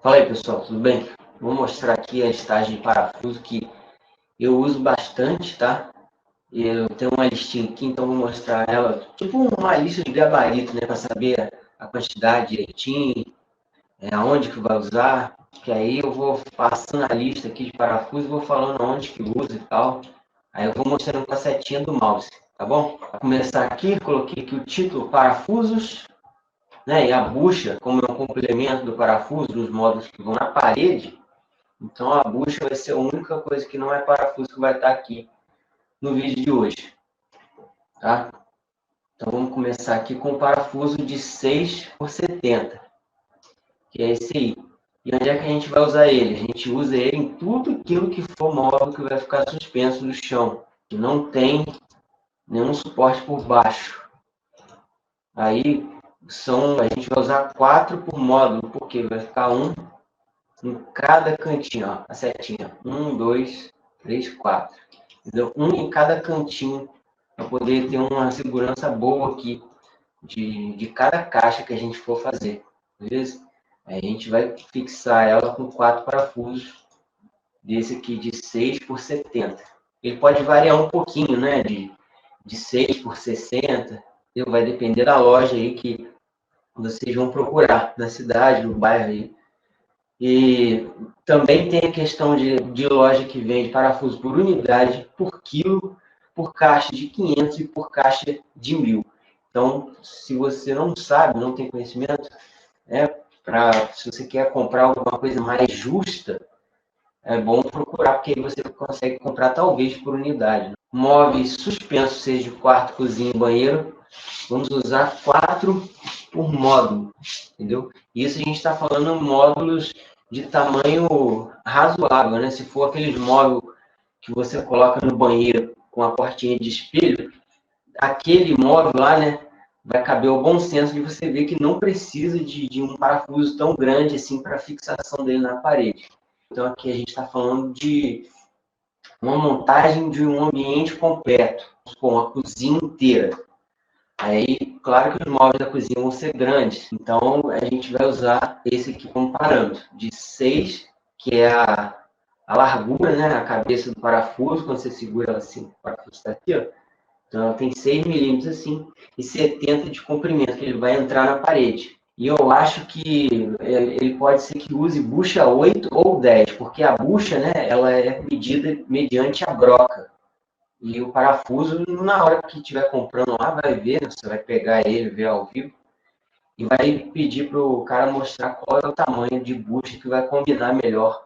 Fala aí, pessoal, tudo bem? Vou mostrar aqui a listagem de parafuso que eu uso bastante, tá? E eu tenho uma listinha aqui, então vou mostrar ela, tipo uma lista de gabarito, né? Para saber a quantidade direitinho, aonde que vai usar, que aí eu vou passando a lista aqui de parafuso e vou falando aonde que usa e tal. Aí eu vou mostrando com a setinha do mouse, tá bom? Para começar aqui, coloquei aqui o título parafusos, né? E a bucha, como é um complemento do parafuso, dos módulos que vão na parede. Então a bucha vai ser a única coisa que não é parafuso que vai estar aqui no vídeo de hoje, tá? Então vamos começar aqui com o parafuso de 6 por 70, que é esse aí. E onde é que a gente vai usar ele? A gente usa ele em tudo aquilo que for móvel que vai ficar suspenso no chão, que não tem nenhum suporte por baixo. Aí a gente vai usar 4 por módulo, porque vai ficar um em cada cantinho, ó, a setinha. 1, 2, 3, 4. Entendeu? Um em cada cantinho, para poder ter uma segurança boa aqui de cada caixa que a gente for fazer. Beleza? Aí a gente vai fixar ela com 4 parafusos, desse aqui de 6 por 70. Ele pode variar um pouquinho, né? De 6 por 60. Vai depender da loja aí que vocês vão procurar na cidade, no bairro aí. E também tem a questão de loja que vende parafuso por unidade, por quilo, por caixa de 500 e por caixa de 1.000. Então, se você não sabe, não tem conhecimento, se você quer comprar alguma coisa mais justa, é bom procurar, porque aí você consegue comprar talvez por unidade. Móveis suspensos, seja de quarto, cozinha e banheiro, vamos usar 4 por módulo, entendeu? Isso a gente está falando módulos de tamanho razoável, né? Se for aqueles móveis que você coloca no banheiro com a portinha de espelho, aquele móvel lá, né, vai caber o bom senso de você ver que não precisa de um parafuso tão grande assim para fixação dele na parede. Então aqui a gente está falando de uma montagem de um ambiente completo, com a cozinha inteira. Aí, claro que os móveis da cozinha vão ser grandes, então a gente vai usar esse aqui como parâmetro, de 6, que é a largura, né, a cabeça do parafuso, quando você segura ela assim, o parafuso está aqui, ó. Então ela tem 6 milímetros assim, e 70 de comprimento, que ele vai entrar na parede. E eu acho que ele pode ser que use bucha 8 ou 10, porque a bucha, né, ela é medida mediante a broca. E o parafuso, na hora que estiver comprando lá, vai ver, né? Você vai pegar ele, ver ao vivo, e vai pedir para o cara mostrar qual é o tamanho de bucha que vai combinar melhor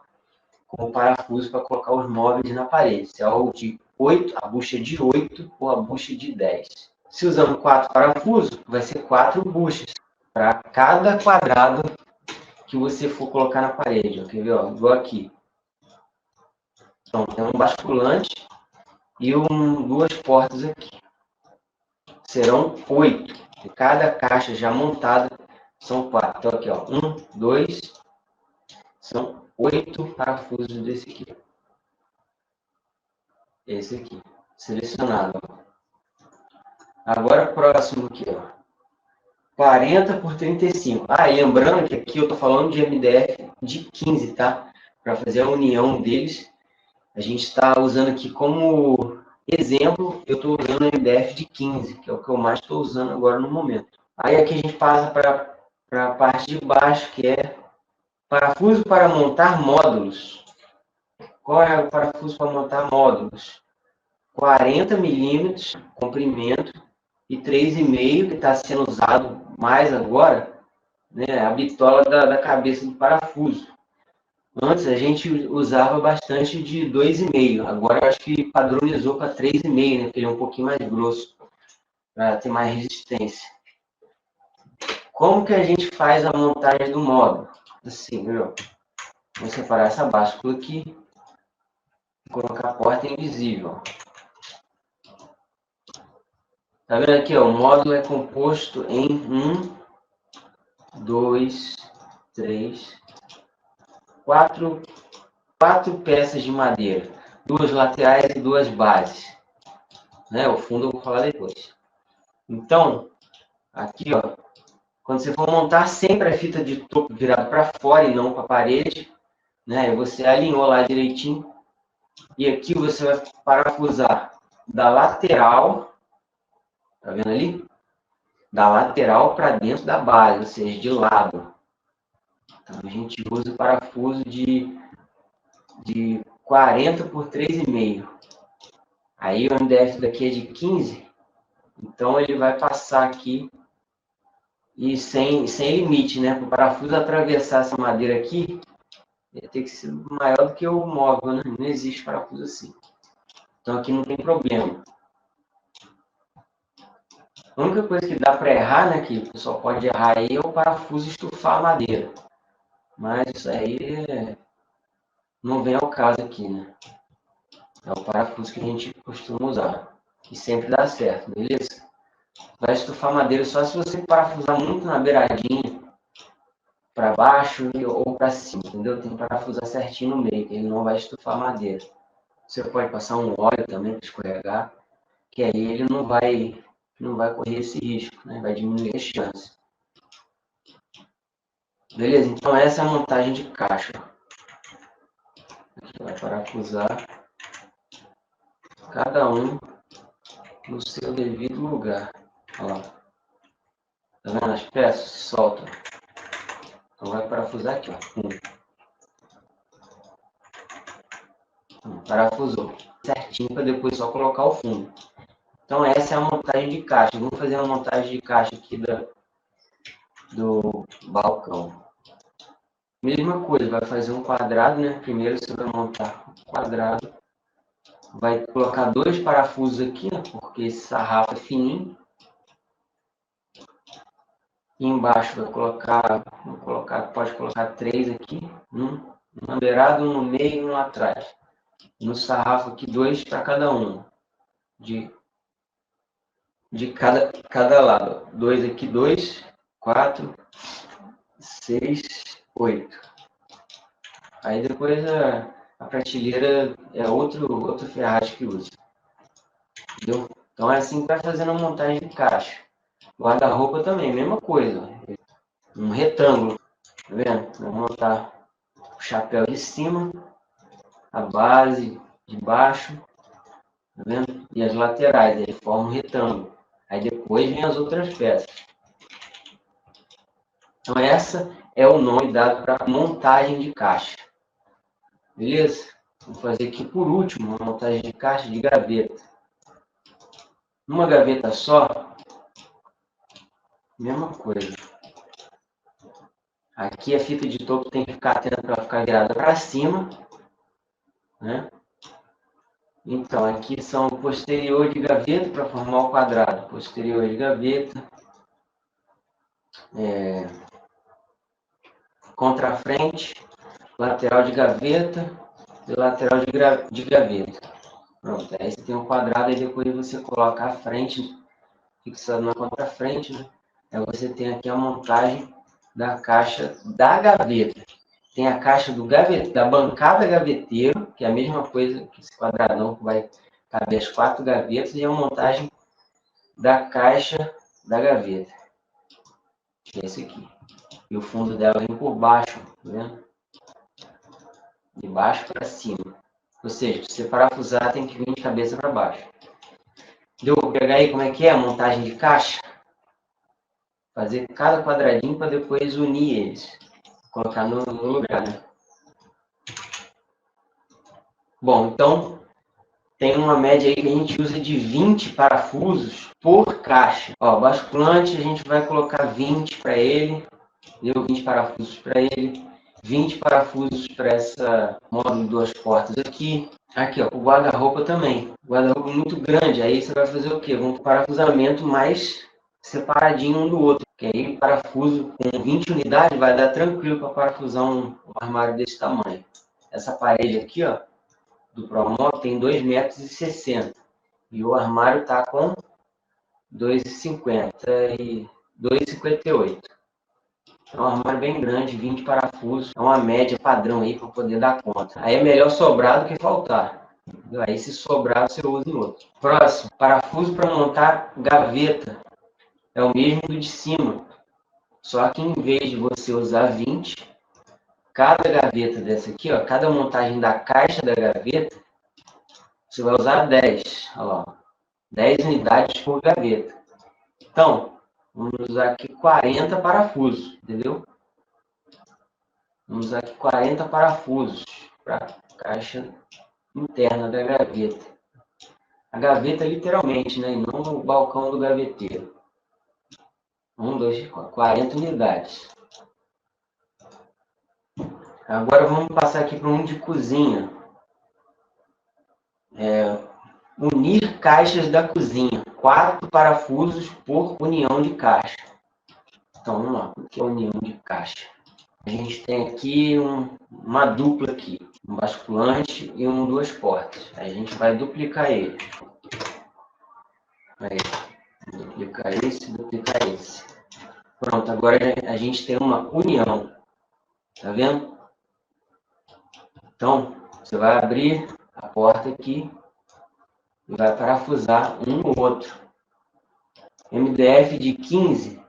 com o parafuso para colocar os móveis na parede. Se é o de 8, a bucha de 8 ou a bucha de 10. Se usando 4 parafusos, vai ser 4 buchas para cada quadrado que você for colocar na parede. Ó. Quer ver? Ó, igual aqui. Então, tem um basculante e duas portas aqui. Serão 8. E cada caixa já montada são 4. Então, aqui, ó, 1, 2, são 8 parafusos desse aqui. Esse aqui, selecionado. Agora, próximo aqui, ó. 40 por 35. Ah, e lembrando que aqui eu estou falando de MDF de 15, tá? Para fazer a união deles, a gente está usando aqui como exemplo, eu estou usando o MDF de 15, que é o que eu mais estou usando agora no momento. Aí aqui a gente passa para a parte de baixo, que é parafuso para montar módulos. Qual é o parafuso para montar módulos? 40 milímetros, comprimento, e 3,5, que está sendo usado mais agora, né, a bitola da cabeça do parafuso. Antes a gente usava bastante de 2,5, agora eu acho que padronizou para 3,5, né, porque ele é um pouquinho mais grosso, para ter mais resistência. Como que a gente faz a montagem do módulo? Assim, viu? Vou separar essa báscula aqui e colocar a porta invisível. Tá vendo aqui? Ó, o módulo é composto em 1, 2, 3, 4 peças de madeira, 2 laterais e 2 bases. Né? O fundo eu vou falar depois. Então, aqui, ó, Quando você for montar, sempre a fita de topo virada para fora e não para a parede, né? E você alinhou lá direitinho. E aqui você vai parafusar da lateral, tá vendo ali? Da lateral para dentro da base, ou seja, de lado. Então a gente usa o parafuso de 40 por 3,5. Aí o MDF daqui é de 15, então ele vai passar aqui e sem limite, né? Para o parafuso atravessar essa madeira aqui, ele tem que ser maior do que o móvel, né? Não existe parafuso assim. Então aqui não tem problema. A única coisa que dá para errar, né, que o pessoal pode errar aí, é o parafuso estufar a madeira. Mas isso aí não vem ao caso aqui, né? É o parafuso que a gente costuma usar. E sempre dá certo, beleza? Vai estufar a madeira só se você parafusar muito na beiradinha, para baixo ou para cima, entendeu? Tem que parafusar certinho no meio, que ele não vai estufar a madeira. Você pode passar um óleo também para escorregar, que aí ele não vai correr esse risco, né? Vai diminuir as chances. Beleza? Então essa é a montagem de caixa. Aqui vai parafusar cada um no seu devido lugar. Olha lá. Tá vendo as peças? Solta. Então vai parafusar aqui, ó. Parafusou certinho para depois só colocar o fundo. Então essa é a montagem de caixa. Vamos fazer uma montagem de caixa aqui do balcão. Mesma coisa, vai fazer um quadrado, né? Primeiro você vai montar um quadrado. Vai colocar 2 parafusos aqui, né? Porque esse sarrafo é fininho. E embaixo vai colocar, pode colocar 3 aqui. Um beirado, um no meio e um lá atrás. No sarrafo aqui, 2 para cada um. De cada lado. 2 aqui, 2, 4, 6, 8. Aí depois a prateleira é outro ferragem que usa. Entendeu? Então é assim que vai fazendo a montagem de caixa. Guarda-roupa também, mesma coisa. Um retângulo. Tá vendo? Vou montar o chapéu de cima, a base de baixo, tá vendo? E as laterais, aí forma um retângulo. Aí depois vem as outras peças. Então essa é o nome dado para montagem de caixa. Beleza? Vou fazer aqui por último uma montagem de caixa de gaveta. Numa gaveta só, mesma coisa. Aqui a fita de topo tem que ficar atenta para ficar virada para cima, né? Então aqui são o posterior de gaveta para formar o quadrado. Posterior de gaveta. Contrafrente, lateral de gaveta e lateral de gaveta. Pronto, aí você tem um quadrado e depois você coloca a frente fixado na contrafrente, né? Aí você tem aqui a montagem da caixa da gaveta. Tem a caixa da bancada gaveteiro, que é a mesma coisa que esse quadradão que vai caber as 4 gavetas, e a montagem da caixa da gaveta. Que é esse aqui. E o fundo dela vem por baixo, tá vendo? De baixo para cima. Ou seja, se você parafusar, tem que vir de cabeça para baixo. Deu para pegar aí como é que é a montagem de caixa? Fazer cada quadradinho para depois unir eles. Colocar no lugar, né? Bom, então tem uma média aí que a gente usa de 20 parafusos por caixa. Ó, basculante a gente vai colocar 20 para ele. Deu 20 parafusos para ele. 20 parafusos para essa módulo de 2 portas aqui. Aqui, ó, o guarda-roupa também. Guarda-roupa muito grande. Aí você vai fazer o quê? Um parafusamento mais separadinho um do outro. Que aí parafuso com 20 unidades vai dar tranquilo para parafusar um armário desse tamanho. Essa parede aqui, ó, do ProMob tem 2,60 m. E o armário está com 2,50 e 2,58. É um armário bem grande, 20 parafusos. É uma média padrão aí para poder dar conta. Aí é melhor sobrar do que faltar. Aí se sobrar, você usa em outro. Próximo, parafuso para montar gaveta. É o mesmo do de cima. Só que em vez de você usar 20, cada gaveta dessa aqui, ó, cada montagem da caixa da gaveta, você vai usar 10. Olha lá, 10 unidades por gaveta. Então, vamos usar aqui 40 parafusos, entendeu? Vamos usar aqui 40 parafusos para a caixa interna da gaveta. A gaveta literalmente, né? E não o balcão do gaveteiro. 1, 2, 40 unidades. Agora vamos passar aqui para um de cozinha. Unir caixas da cozinha. 4 parafusos por união de caixa. Então, vamos lá. O que é união de caixa? A gente tem aqui uma dupla aqui. Um basculante e duas portas. Aí a gente vai duplicar ele. Aí, duplicar esse. Pronto, agora a gente tem uma união. Tá vendo? Então, você vai abrir a porta aqui e vai parafusar um no outro. MDF de 15,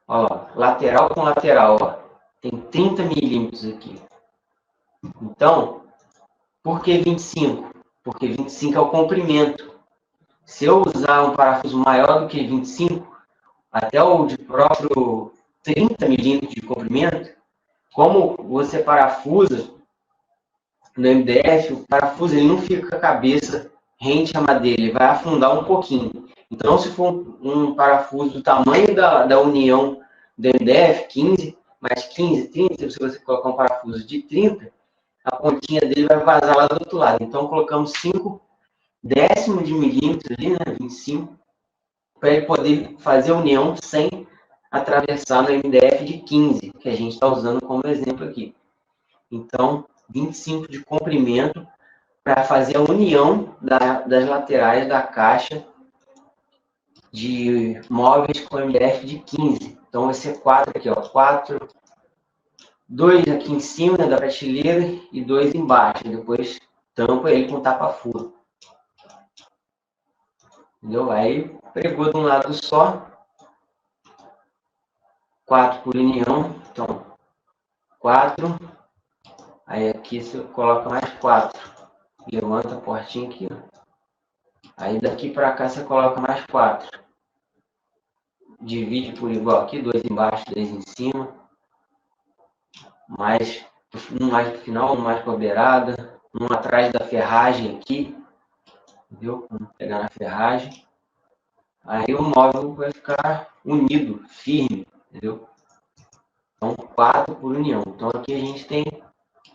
ó, lateral com lateral, ó, tem 30 milímetros aqui. Então, por que 25? Porque 25 é o comprimento. Se eu usar um parafuso maior do que 25, até o de próprio 30 milímetros de comprimento, como você parafusa no MDF, o parafuso ele não fica com a cabeça rente à madeira, ele vai afundar um pouquinho. Então, se for um parafuso do tamanho da união do MDF, 15, mais 15, 30, se você colocar um parafuso de 30, a pontinha dele vai vazar lá do outro lado. Então, colocamos 5 décimos de milímetro ali, né, 25, para ele poder fazer a união sem atravessar no MDF de 15, que a gente está usando como exemplo aqui. Então, 25 de comprimento para fazer a união das laterais da caixa de móveis com MDF de 15. Então, vai ser 4 aqui, ó, 4, 2 aqui em cima, né, da prateleira e 2 embaixo. Depois tampa ele com tapa-furo. Entendeu? Aí, pregou de um lado só, 4 por união, então, 4. Aí aqui você coloca mais 4. Levanta a portinha aqui, ó. Aí daqui para cá você coloca mais 4. Divide por igual aqui, 2 embaixo, 2 em cima. Um mais para o final, um mais para a beirada. Um atrás da ferragem aqui. Entendeu? Vamos pegar na ferragem. Aí o móvel vai ficar unido, firme. Entendeu? Então, 4 por união. Então aqui a gente tem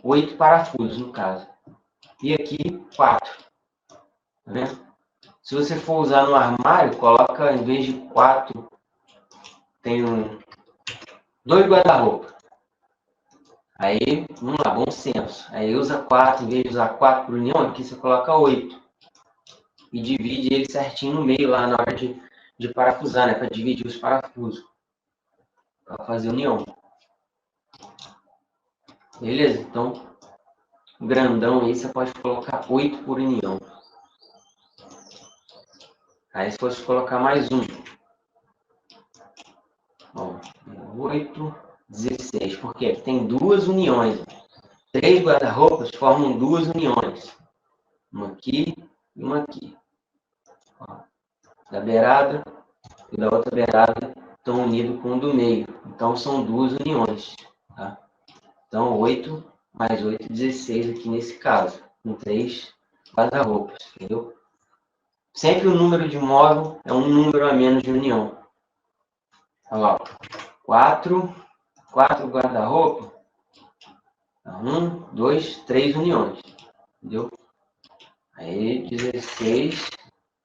8 parafusos no caso. E aqui 4. Tá vendo? Se você for usar no armário, coloca em vez de 4, tem 2 guarda-roupa. Aí, vamos lá, bom senso. Aí usa 4, em vez de usar 4 por união, aqui você coloca 8. E divide ele certinho no meio lá na hora de parafusar, né? Para dividir os parafusos. Para fazer união. Beleza? Então, grandão aí você pode colocar 8 por união. Aí se fosse colocar mais um. Ó, 8, 16. Por quê? Tem 2 uniões. 3 guarda-roupas formam 2 uniões. Uma aqui e uma aqui. Ó, da beirada e da outra beirada estão unidos com o do meio. Então, são 2 uniões. Tá? Então, 8 mais 8, 16 aqui nesse caso. Com 3 guarda-roupas. Entendeu? Sempre o número de móvel é um número a menos de união. Olha lá. 4 guarda-roupa. 1, 2, 3 uniões. Entendeu? Aí, 16,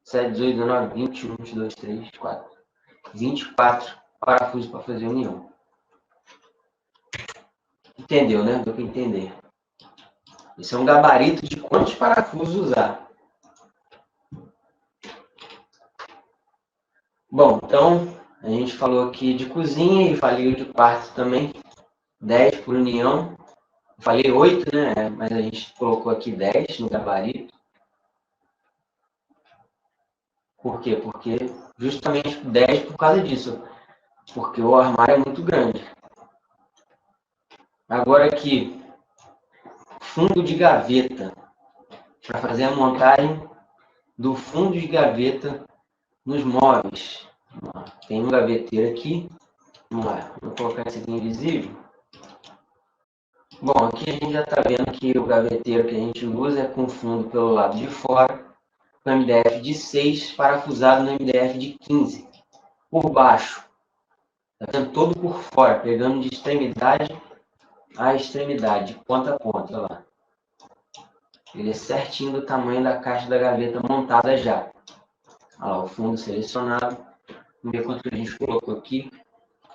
7, 18, 19, 21, 22, 3, 4. 24 parafusos para fazer união. Entendeu, né? Deu para entender. Esse é um gabarito de quantos parafusos usar. Bom, então, a gente falou aqui de cozinha e falei de quarto também. 10 por união. Falei 8, né? Mas a gente colocou aqui 10 no gabarito. Por quê? Porque justamente 10 por causa disso. porque o armário é muito grande. Agora aqui, fundo de gaveta, para fazer a montagem do fundo de gaveta nos móveis. Tem um gaveteiro aqui. Vamos lá, vou colocar esse aqui invisível. Bom, aqui a gente já está vendo que o gaveteiro que a gente usa é com fundo pelo lado de fora, com MDF de 6, parafusado no MDF de 15. Por baixo, está vendo todo por fora, pegando de extremidade a extremidade, de ponta a ponta, olha lá. Ele é certinho do tamanho da caixa da gaveta montada já. Olha lá, o fundo selecionado. Vamos ver quanto a gente colocou aqui.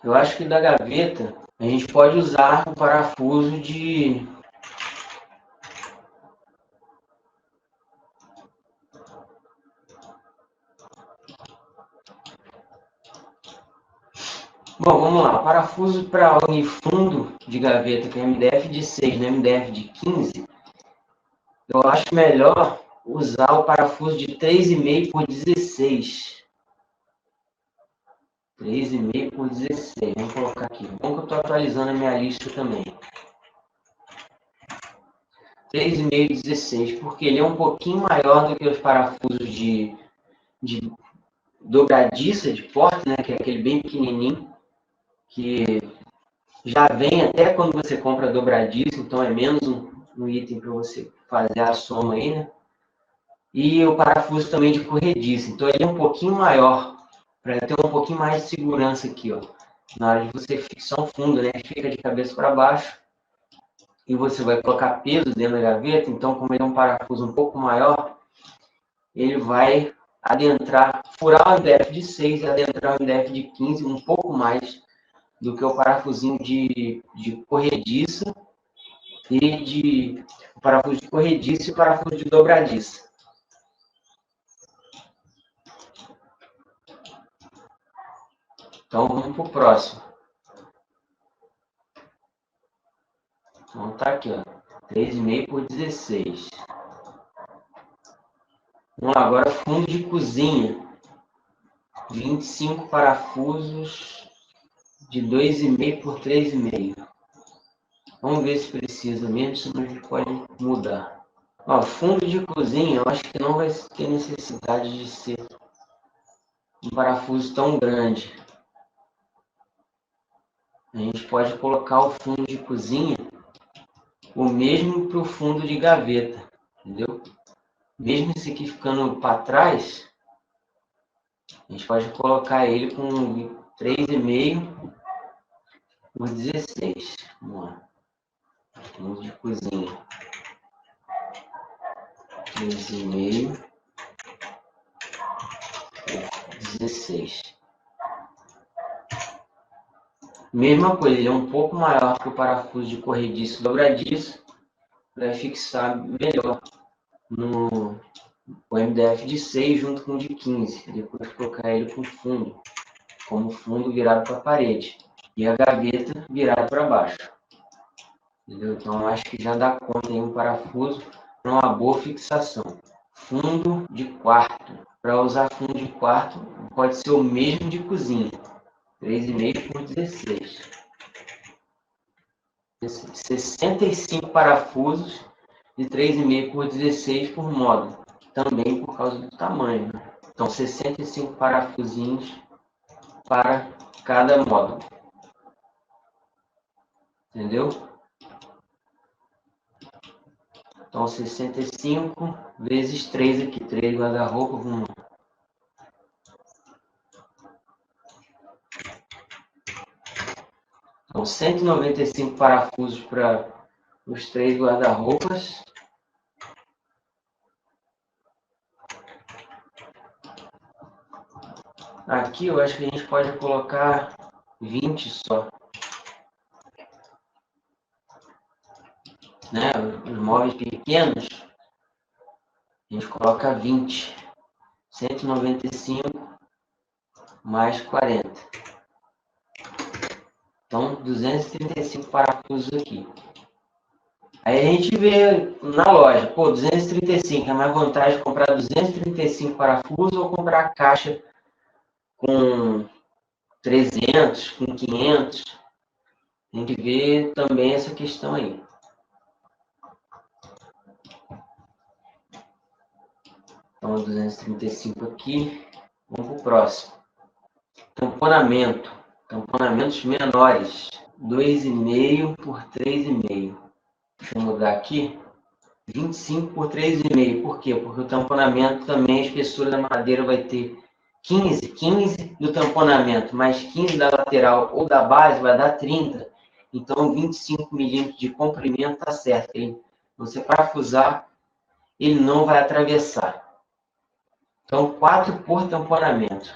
Eu acho que da gaveta a gente pode usar o parafuso de... Bom, vamos lá. O parafuso para unir fundo de gaveta com MDF de 6 no MDF de 15, eu acho melhor usar o parafuso de 3,5 por 16. 3,5 por 16. Vamos colocar aqui. Bom que eu estou atualizando a minha lista também. 3,5 por 16, porque ele é um pouquinho maior do que os parafusos de dobradiça de porta, né? Que é aquele bem pequenininho, que já vem até quando você compra dobradiça, então é menos um item para você fazer a soma aí, né? E o parafuso também de corrediça, então ele é um pouquinho maior, para ter um pouquinho mais de segurança aqui, ó. Na hora de você fixar um fundo, né? Fica de cabeça para baixo e você vai colocar peso dentro da gaveta, então como ele é um parafuso um pouco maior, ele vai adentrar, furar o MDF de 6 e adentrar o MDF de 15 um pouco mais do que o parafusinho de corrediça e o parafuso de corrediça e o parafuso de dobradiça. Então vamos para o próximo. Então tá aqui, ó, 3,5 por 16. Vamos lá, agora fundo de cozinha. 25 parafusos de 2,5 por 3,5. Vamos ver se precisa mesmo, senão a gente pode mudar. Ó, fundo de cozinha, eu acho que não vai ter necessidade de ser um parafuso tão grande. A gente pode colocar o fundo de cozinha o mesmo para o fundo de gaveta, entendeu? Mesmo esse aqui ficando para trás, a gente pode colocar ele com 3,5 por 16. Vamos lá. Fundo de cozinha. 3,5 por 16. Mesma coisa, ele é um pouco maior que o parafuso de corrediço dobradiço, vai fixar melhor no MDF de 6 junto com o de 15. Depois colocar ele com fundo, como fundo virado para a parede. E a gaveta virada para baixo. Entendeu? Então acho que já dá conta em um parafuso para uma boa fixação. Fundo de quarto. Para usar fundo de quarto, pode ser o mesmo de cozinha. 3,5 por 16. 65 parafusos de 3,5 por 16 por módulo. Também por causa do tamanho, né? Então 65 parafusinhos para cada módulo. Entendeu? Então 65 vezes 3 aqui. 3 guarda-roupa, vamos lá. Então 195 parafusos para os 3 guarda-roupas. Aqui eu acho que a gente pode colocar 20 só. Né? Os móveis pequenos, a gente coloca 20. 195 mais 40. Então, 235 parafusos aqui. Aí a gente vê na loja, pô, 235, é mais vantagem comprar 235 parafusos ou comprar a caixa com 300, com 500. Tem que ver também essa questão aí. Então, 235 aqui. Vamos para o próximo. Tamponamento. Tamponamentos menores. 2,5 por 3,5. Deixa eu mudar aqui. 25 por 3,5. Por quê? Porque o tamponamento também, a espessura da madeira vai ter 15 do tamponamento, mais 15 da lateral ou da base, vai dar 30. Então, 25 milímetros de comprimento está certo. Você parafusar, ele não vai atravessar. Então, 4 por tamponamento.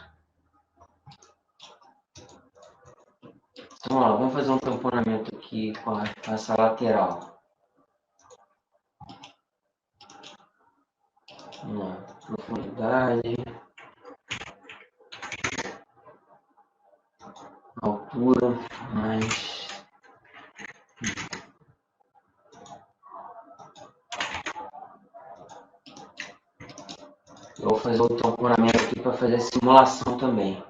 Então, ó, vamos fazer um tamponamento aqui com essa lateral. Vamos lá, profundidade, altura, mais... Eu vou fazer o tamponamento aqui para fazer a simulação também.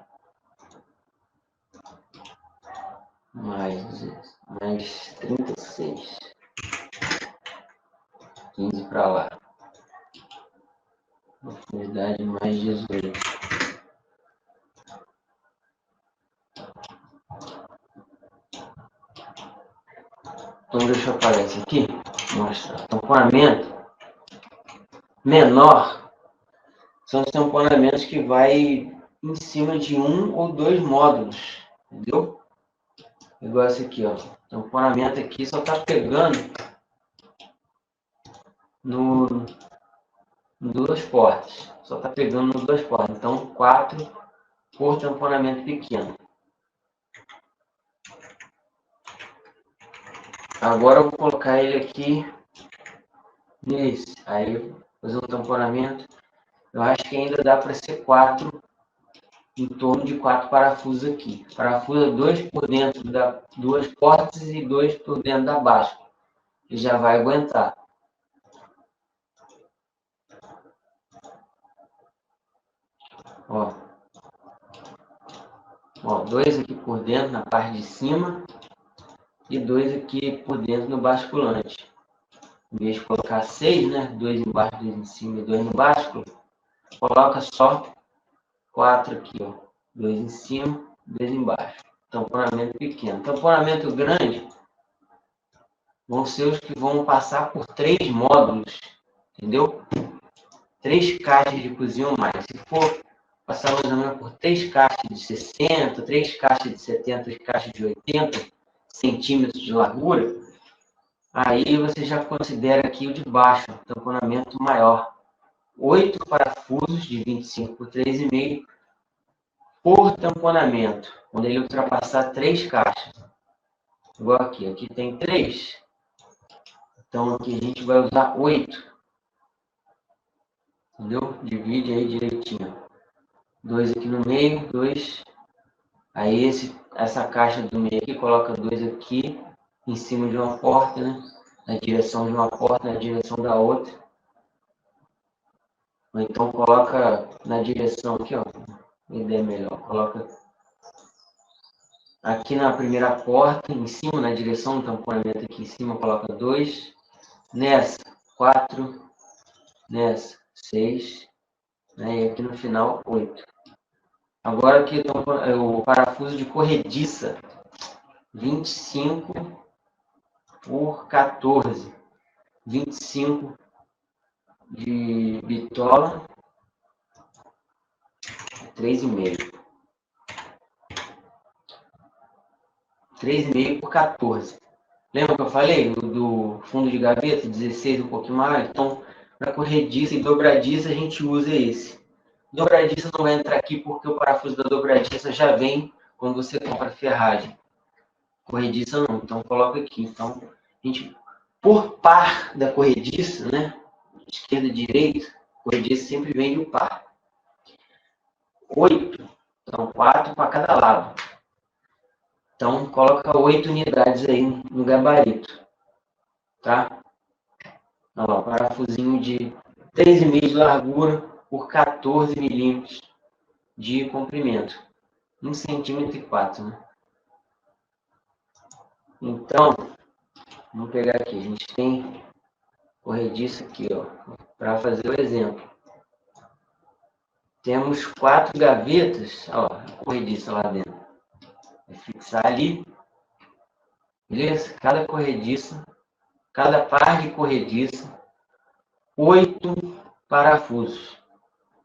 Mais 36. 15 para lá. Profundidade mais 18. Então deixa eu apagar isso aqui. Mostrar. Tamponamento menor são os tamponamentos que vai em cima de um ou dois módulos. Entendeu? Igual esse aqui, ó. Tamponamento aqui só tá pegando no duas portas. Só tá pegando no duas portas. Então, 4 por tamponamento pequeno. Agora eu vou colocar ele aqui nesse. Aí, fazer um tamponamento. Eu acho que ainda dá para ser 4, em torno de 4 parafusos aqui. Parafusa 2 por dentro das duas portas e 2 por dentro da base. Ele já vai aguentar. Ó. Ó, 2 aqui por dentro na parte de cima e 2 aqui por dentro no basculante. Em vez de colocar 6, né? 2 embaixo, 2 em cima e 2 no básculo, coloca só 4 aqui, ó. 2 em cima, 2 embaixo. Tamponamento pequeno. Tamponamento grande vão ser os que vão passar por 3 módulos, entendeu? 3 caixas de cozinha ou mais. Se for passar mais ou menos por 3 caixas de 60, 3 caixas de 70, 3 caixas de 80 centímetros de largura, aí você já considera aqui o de baixo, tamponamento maior. 8 parafusos de 25 por 3,5 por tamponamento, quando ele ultrapassar 3 caixas. Igual aqui, aqui tem 3. Então aqui a gente vai usar 8. Entendeu? Divide aí direitinho. 2 aqui no meio, 2. Aí essa caixa do meio aqui, coloca 2 aqui, em cima de uma porta, né? Na direção de uma porta, na direção da outra. Ou então coloca na direção aqui, ó. A ideia é melhor. Coloca aqui na primeira porta, em cima, na direção do tamponamento aqui em cima, coloca 2. Nessa, 4. Nessa, 6. Né? E aqui no final, 8. Agora aqui o parafuso de corrediça, 25 por 14. 25 de bitola, 3,5. 3,5 por 14. Lembra que eu falei do fundo de gaveta, 16, um pouquinho mais? Então, para corrediça e dobradiça, a gente usa esse. Dobradiça não vai entrar aqui porque o parafuso da dobradiça já vem quando você compra ferragem. Corrediça não, então coloca aqui. Então, a gente, por par da corrediça, né? Esquerda e direita, corrediça sempre vem de par. 8, então 4 para cada lado. Então, coloca 8 unidades aí no gabarito, tá? Ó, parafusinho de 3,5 de largura por 14 milímetros de comprimento. 1,4 cm, né? Então, vamos pegar aqui. A gente tem corrediça aqui, ó, para fazer o exemplo. Temos 4 gavetas, ó, corrediça lá dentro. Vai fixar ali, beleza? Cada corrediça, cada par de corrediça, 8 parafusos,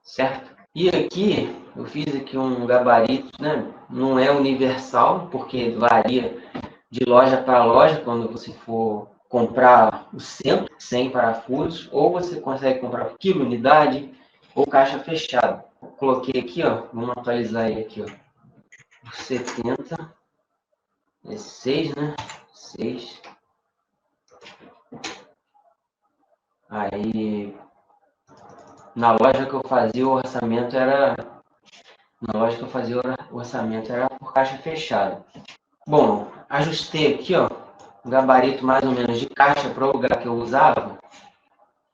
certo? E aqui, eu fiz aqui um gabarito, né? Não é universal, porque varia de loja para loja, quando você for comprar o centro, 100 parafusos, ou você consegue comprar por quilo, unidade, ou caixa fechada. Eu coloquei aqui, ó, vamos atualizar ele aqui, ó, por 70, é 6, né? 6. Aí, na loja que eu fazia o orçamento era, por caixa fechada. Bom, ajustei aqui, ó, o gabarito mais ou menos de caixa para o lugar que eu usava,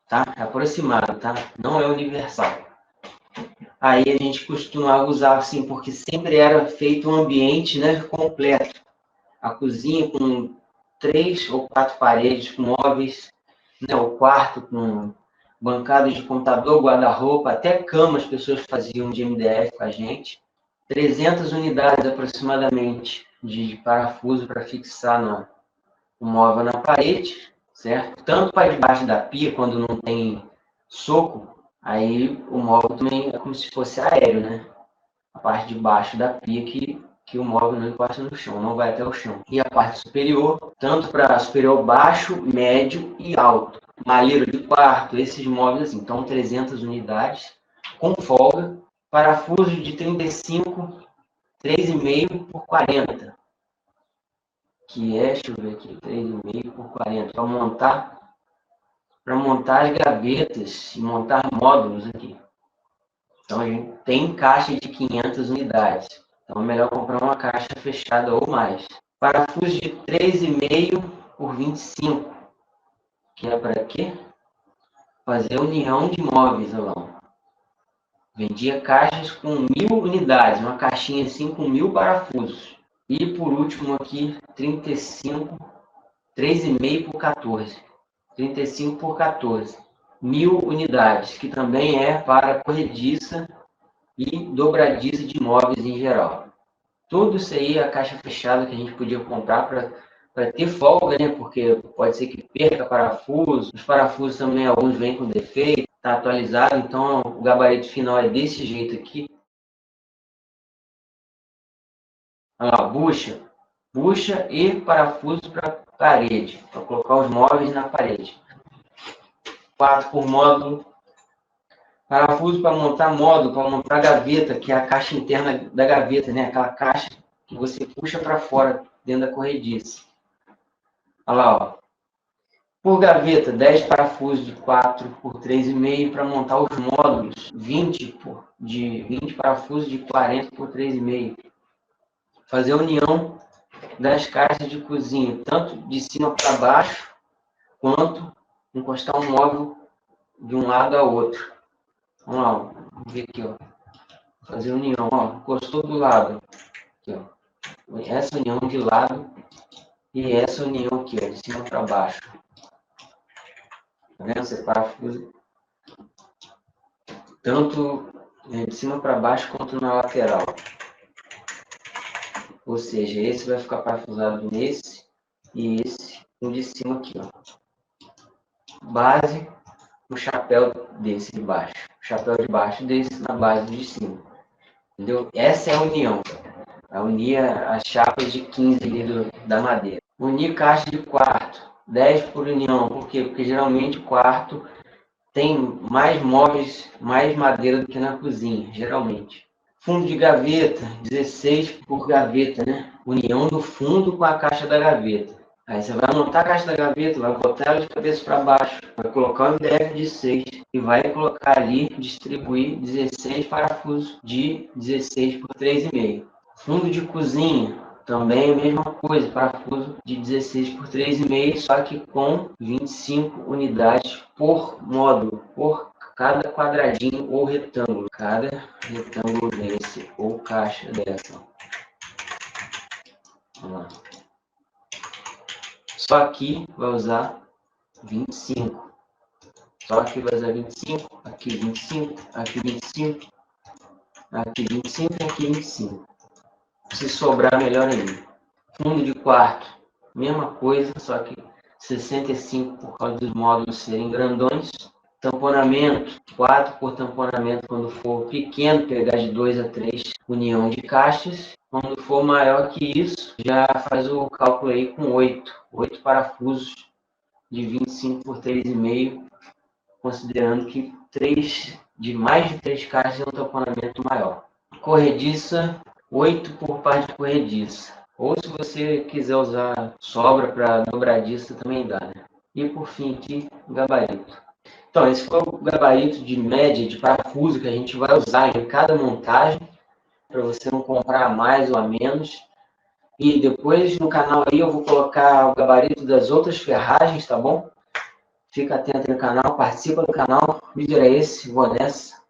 tá? É aproximado, tá? Não é universal. Aí a gente costumava usar assim, porque sempre era feito um ambiente, né, completo. A cozinha com 3 ou 4 paredes com móveis, né, o quarto com bancada de computador, guarda-roupa, até cama as pessoas faziam de MDF com a gente. 300 unidades aproximadamente de parafuso para fixar o móvel na parede, certo? Tanto para debaixo da pia, quando não tem soco, aí o móvel também é como se fosse aéreo, né? A parte de baixo da pia que o móvel não encosta no chão, não vai até o chão. E a parte superior, tanto para superior baixo, médio e alto. Malheiro de quarto, esses móveis assim, então 300 unidades, com folga, parafuso de 35, 3,5 por 40. Que é, deixa eu ver aqui, 3,5 por 40, para montar as gavetas e montar módulos aqui. Então, a gente tem caixa de 500 unidades. Então, é melhor comprar uma caixa fechada ou mais. Parafuso de 3,5 por 25. Que é para quê? Fazer união de móveis, olha lá. Vendia caixas com 1.000 unidades. Uma caixinha assim com 1.000 parafusos. E, por último, aqui, 35, 3,5 por 14. 35 por 14. 1.000 unidades, que também é para corrediça e dobradiça de móveis em geral. Tudo isso aí é a caixa fechada que a gente podia comprar para ter folga, né? Porque pode ser que perca parafuso. Os parafusos também, alguns vêm com defeito, está atualizado. Então, o gabarito final é desse jeito aqui. Olha lá, bucha e parafuso para parede, para colocar os móveis na parede. 4 por módulo. Parafuso para montar módulo, para montar gaveta, que é a caixa interna da gaveta, né? Aquela caixa que você puxa para fora, dentro da corrediça. Olha lá, ó. Por gaveta, 10 parafusos de 4 por 3,5 para montar os módulos. 20 parafusos de 40 por 3,5. Fazer a união das caixas de cozinha, tanto de cima para baixo, quanto encostar um móvel de um lado ao outro. Vamos lá, ó. Vamos ver aqui, ó. Fazer união, ó. Encostou do lado. Aqui, ó. Essa união de lado e essa união aqui, ó, de cima para baixo. Tá vendo? Esse parafuso. Tanto de cima para baixo quanto na lateral. Ou seja, esse vai ficar parafusado nesse e esse de cima aqui, ó. Base no chapéu desse de baixo. Chapéu de baixo desse na base de cima. Entendeu? Essa é a união. A unir as chapas de 15 ali da madeira. Unir caixa de quarto. 10 por união. Por quê? Porque geralmente o quarto tem mais móveis, mais madeira do que na cozinha, geralmente. Fundo de gaveta, 16 por gaveta, né? União do fundo com a caixa da gaveta. Aí você vai montar a caixa da gaveta, vai botar ela de cabeça para baixo, vai colocar o MDF de 6 e vai colocar ali, distribuir 16 parafusos de 16 por 3,5. Fundo de cozinha, também a mesma coisa, parafuso de 16 por 3,5, só que com 25 unidades por módulo, por cada quadradinho ou retângulo. Cada retângulo desse ou caixa dessa. Vamos lá. Só aqui vai usar 25. Só aqui vai usar 25, aqui 25, aqui 25, aqui 25 e aqui 25. Se sobrar, melhor ainda. Fundo de quarto, mesma coisa, só que 65 por causa dos módulos serem grandões. Tamponamento, 4 por tamponamento quando for pequeno, pegar de 2 a 3 união de caixas. Quando for maior que isso, já faz o cálculo aí com 8 parafusos de 25 por 3,5, considerando que de mais de 3 caixas é um tamponamento maior. Corrediça, 8 por parte de corrediça. Ou se você quiser usar sobra para dobradiça, também dá, né? E por fim aqui, gabarito. Então, esse foi o gabarito de média de parafuso que a gente vai usar em cada montagem, para você não comprar mais ou a menos. E depois no canal aí eu vou colocar o gabarito das outras ferragens, tá bom? Fica atento no canal, participa do canal. O vídeo era esse, vou nessa.